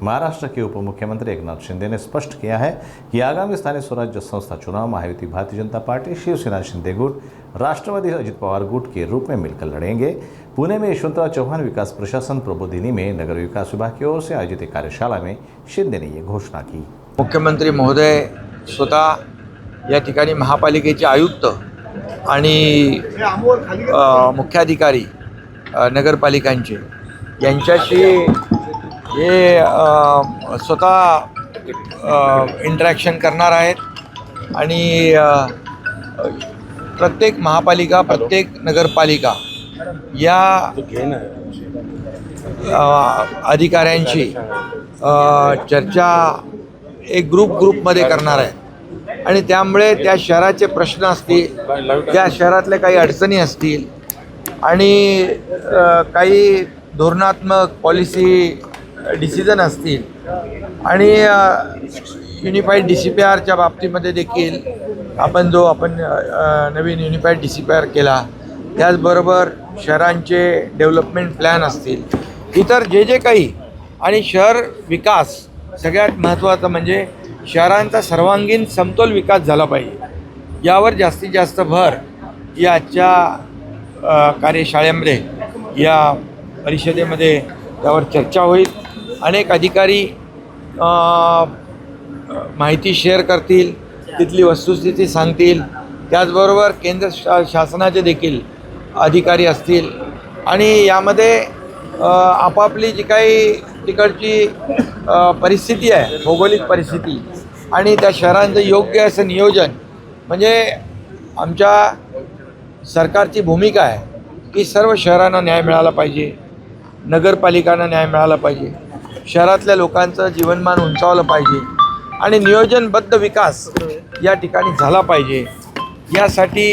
महाराष्ट्र के उप मुख्यमंत्री एकनाथ शिंदे ने स्पष्ट किया है कि आगामी स्थानीय स्वराज्य संस्था चुनाव महायुति भारतीय जनता पार्टी, शिवसेना शिंदे गुट, राष्ट्रवादी अजित पवार गुट के रूप में मिलकर लड़ेंगे। पुणे में यशवंतराव चौहान विकास प्रशासन प्रबोधिनी में नगर विकास विभाग की ओर से आयोजित एक कार्यशाला में शिंदे ने ये घोषणा की। मुख्यमंत्री महोदय स्वतः या ठिकाणी महापालिकेचे आयुक्त आणि मुख्याधिकारी नगरपालिकांचे यांच्याशी हे स्वतः इंटरॅक्शन करणार आहेत आणि प्रत्येक महापालिका, प्रत्येक नगरपालिका या अधिकाऱ्यांची चर्चा एक ग्रुपमध्ये करणार आहे आणि त्यामुळे त्या शहराचे प्रश्न असतील, त्या शहरातल्या काही अडचणी असतील आणि काही धोरणात्मक पॉलिसी डिसिजन असतील आणि युनिफाईड DCPRच्या बाबतीमध्ये देखील आपण नवीन युनिफाईड DCPR केला, त्याचबरोबर शहरांचे डेव्हलपमेंट प्लॅन असतील, इतर जे काही आणि शहर विकास सगळ्यात महत्त्वाचं म्हणजे शहरांचा सर्वांगीण समतोल विकास झाला पाहिजे, यावर जास्तीत जास्त भर या आजच्या कार्यशाळेमध्ये, या परिषदेमध्ये त्यावर चर्चा होईल। अनेक अधिकारी माहिती शेअर करतील, तिथली वस्तुस्थिती सांगतील, त्याचबरोबर केंद्र शासनाचे देखील अधिकारी असतील आणि यामध्ये आपापली जी काही तिकडची परिस्थिती आहे, भौगोलिक परिस्थिती आणि त्या शहरांचं योग्य असं नियोजन, म्हणजे आमच्या सरकारची भूमिका आहे की सर्व शहरांना न्याय मिळाला पाहिजे, नगरपालिकांना न्याय मिळाला पाहिजे, शहरातल्या लोकांचं जीवनमान उंचावलं पाहिजे आणि नियोजनबद्ध विकास या ठिकाणी झाला पाहिजे, यासाठी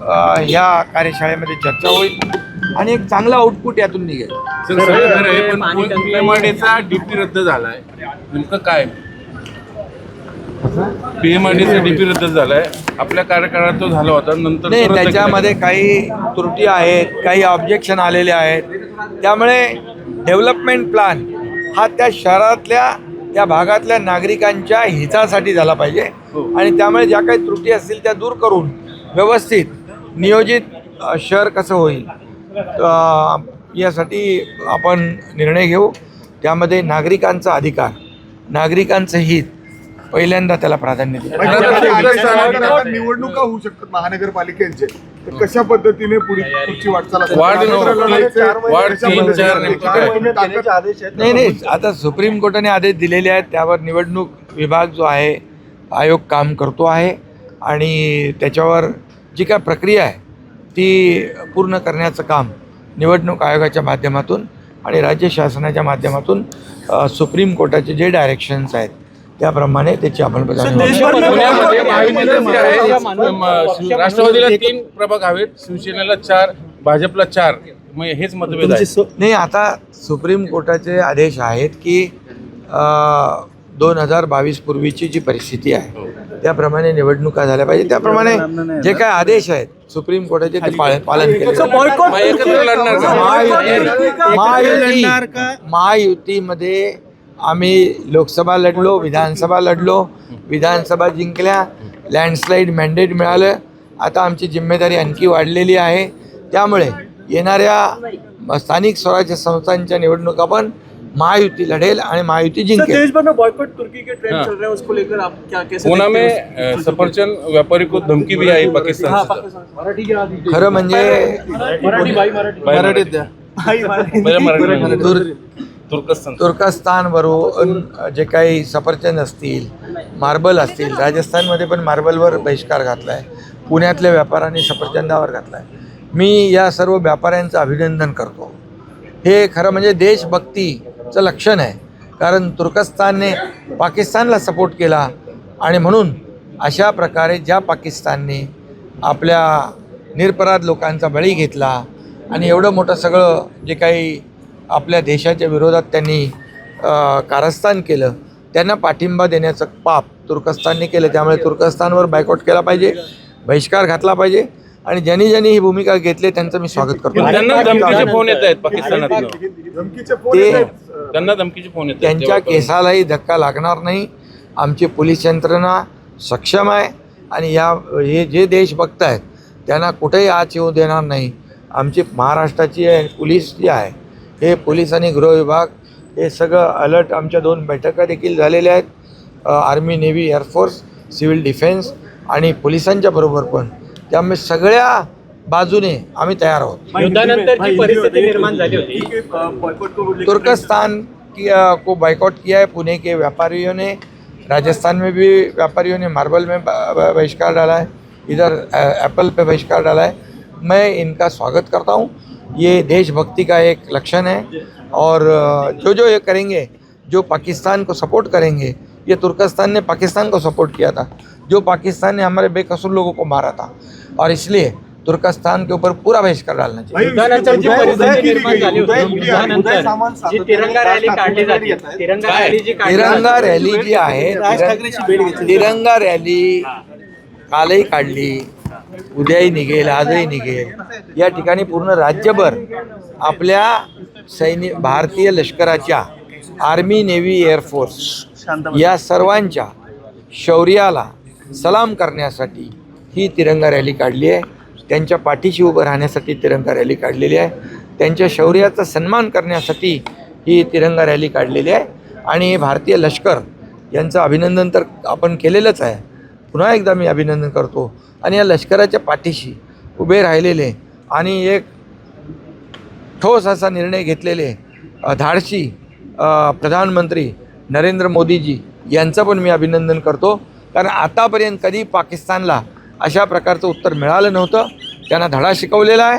ह्या कार्यशाळेमध्ये चर्चा होईल आणि एक चांगला आउटपुट यातून निघेल। PMRDचा DP रद्द झाला आहे, नेमकं काय? PMRDचा DP रद्द झाला आहे, आपल्या कार्यकाळात तो झाला होता, नंतर नाही, त्याच्यामध्ये काही त्रुटी आहेत, काही ऑब्जेक्शन आलेले आहेत, त्यामुळे डेव्हलपमेंट प्लॅन हा त्या शहरातल्या, त्या भागातल्या नागरिकांच्या हितासाठी झाला पाहिजे आणि त्यामुळे ज्या काही त्रुटी असतील त्या दूर करून व्यवस्थित नियोजित शहर कसं होईल यासाठी आपण निर्णय घेऊ। त्यामध्ये नागरिकांचा अधिकार, नागरिकांचं हित पहिल्यांदा त्याला प्राधान्य देऊ। निवडणुका होऊ शकतात महानगरपालिकेचे, कशा पद्धतीने पुढची वाटचाल नाही, आता सुप्रीम कोर्टाने आदेश दिलेले आहेत, त्यावर निवडणूक विभाग जो आहे, आयोग काम करतो आहे आणि त्याच्यावर जी काय प्रक्रिया आहे ती पूर्ण करण्याचं काम निवडणूक आयोगाच्या माध्यमातून आणि राज्य शासनाच्या माध्यमातून सुप्रीम कोर्टाचे जे डायरेक्शन्स आहेत त्याप्रमाणे त्याची अंमलबजावणी। राष्ट्रवादीला 3 प्रभाग हवेत, शिवसेनेला 4, भाजपला 4, मग हेच मतभेद आहे। नाही, आता सुप्रीम कोर्टाचे आदेश आहेत की 2022 पूर्वीची जी परिस्थिती आहे त्याप्रमाणे निवडणुका झाल्या पाहिजे, त्याप्रमाणे जे काय आदेश आहेत सुप्रीम कोर्टाचे ते पालन केले। महायुतीमध्ये आम्ही लोकसभा लढलो, विधानसभा लढलो, विधानसभा जिंकल्या, लँडस्लाईड मॅन्डेट मिळालं, आता आमची जिम्मेदारी आणखी वाढलेली आहे, त्यामुळे येणाऱ्या स्थानिक स्वराज्य संस्थांच्या निवडणुका पण महायुती लढेल आणि महायुती जिंकेल। देश भर में बॉयकॉट तुर्की के ट्रेंड चल रहे हैं, उसको लेकर आप क्या कैसे? पुणे में सफरचंद व्यापारी को धमकी भी आई पाकिस्तान से। खरं म्हणजे तुर्कस्तानवरून जे काही सफरचंद असतील, मार्बल असतील, राजस्थानमध्ये पण मार्बलवर बहिष्कार घातला आहे, पुण्यातल्या व्यापाऱ्यांनी सफरचंदावर घातला आहे। मी या सर्व व्यापाऱ्यांचं अभिनंदन करतो। हे खरं म्हणजे देशभक्तीचं लक्षण आहे, कारण तुर्कस्तानने पाकिस्तानला सपोर्ट केला आणि म्हणून अशा प्रकारे ज्या पाकिस्तानने आपल्या निरपराध लोकांचा बळी घेतला आणि एवढं मोठं सगळं जे काही आपल्या देशाच्या विरोधात त्यांनी कारस्थान केलं, त्यांना पाठिंबा देण्याचं पाप तुर्कस्तानने केलं, त्यामुळे तुर्कस्तानवर बायकॉट केला पाहिजे, बहिष्कार घातला पाहिजे आणि ज्यांनी ज्यांनी ही भूमिका घेतली त्यांचं मी स्वागत करतो। त्यांना धमकीचे फोन येत आहेत पाकिस्तानातून, ते त्यांना धमकीचे फोन येतात त्यांच्या तेव्हा कळलं. केसालाही धक्का लागणार नाही. आमची पोलीस यंत्रणा सक्षम आहे आणि हे जे देश बघतायत त्यांना कुठेही आत येऊ देणार नाही. आमची महाराष्ट्राची पोलीस जी आहे, हे पोलीस आणि गृह विभाग हे सगळं अलर्ट. आमच्या 2 बैठका देखील झालेल्या आहेत, army, navy, air force, civil defence आणि पोलिसांच्या बरोबर पण. त्यामुळे सगळ्या बाजूने आम्ही तयार आहोत. युद्धानंतर जी परिस्थिती निर्माण झाली होती, तुर्कस्तान को बाइकआउट किया है। पुणे के व्यापारियों ने, राजस्थान में भी व्यापारियों ने मार्बल में बहिष्कार डाला है, इधर एप्पल पे बहिष्कार डाला है। मैं इनका स्वागत करता हूँ। ये देशभक्ति का एक लक्षण है और जो ये करेंगे, जो पाकिस्तान को सपोर्ट करेंगे, ये तुर्कस्तान ने पाकिस्तान को सपोर्ट किया था, जो पाकिस्तान ने हमारे बेकसूर लोगों को मारा था, और इसलिए तुर्कस्तान के ऊपर पूरा बहिष्कार डालना चाहिए। युद्धानंतर जी परिस्थिती निर्माण झाली होती, युद्धानंतर जी तिरंगा रॅली काढली जाते, तिरंगा रॅली जी काढली तिरंगा रॅली जी आहे, तिरंगा रॅली कालही काढली, उद्याही निघेल, आजही निघेल। या ठिकाणी पूर्ण राज्यभर आपल्या भारतीय लष्कराच्या, आर्मी, नेव्ही, एअरफोर्स या सर्वांच्या शौर्याला सलाम करण्यासाठी ही तिरंगा रॅली काढली आहे। त्यांच्या पाठीशी उभं राहण्यासाठी तिरंगा रॅली काढलेली आहे। त्यांच्या शौर्याचा सन्मान करण्यासाठी ही तिरंगा रॅली काढलेली आहे। आणि भारतीय लष्कर यांचं अभिनंदन तर आपण केलेलंच आहे, पुन्हा एकदा मी अभिनंदन करतो। आणि या लष्कराच्या पाठीशी उभे राहिलेले आणि एक ठोस असा निर्णय घेतलेले धाडसी प्रधानमंत्री नरेंद्र मोदीजी यांचं पण मी अभिनंदन करतो। कारण आतापर्यंत कधी पाकिस्तानला अशा प्रकारचं उत्तर मिळालं नव्हतं। त्यांना धडा शिकवलेला आहे